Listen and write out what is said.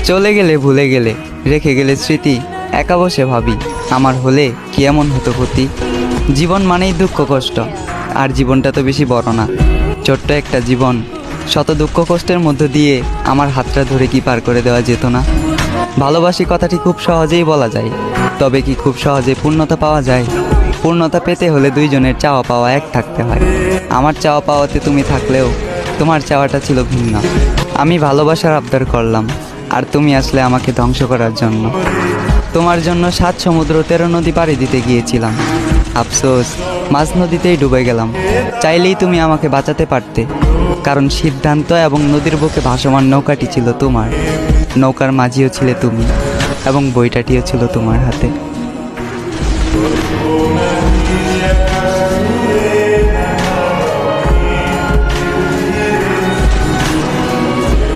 চলে গেলে ভুলে গেলে, রেখে গেলে স্মৃতি, একা বসে ভাবি আমার হলে কি এমন হতো ক্ষতি। জীবন মানেই দুঃখ কষ্ট, আর জীবনটা তো বেশি বড় না, ছোট্ট একটা জীবন। শত দুঃখ কষ্টের মধ্য দিয়ে আমার হাতটা ধরে কি পার করে দেওয়া যেত না? ভালোবাসি কথাটি খুব সহজেই বলা যায়, তবে কি খুব সহজে পূর্ণতা পাওয়া যায়? পূর্ণতা পেতে হলে দুইজনের চাওয়া পাওয়া এক থাকতে হয়। আমার চাওয়া পাওয়াতে তুমি থাকলেও তোমার চাওয়াটা ছিল ভিন্ন। আমি ভালোবাসার আবদার করলাম, আর তুমি আসলে আমাকে ধ্বংস করার জন্য। তোমার জন্য 7 সমুদ্র 13 নদী পাড়ি দিতে গিয়েছিলাম, আফসোস মাঝ নদীতেই ডুবে গেলাম। চাইলেই তুমি আমাকে বাঁচাতে পারতে, কারণ সিদ্ধান্ত এবং নদীর বুকে ভাসমান নৌকাটি ছিল তোমার, নৌকার মাঝিও ছিলে তুমি, এবং বইটাটিও ছিল তোমার হাতে।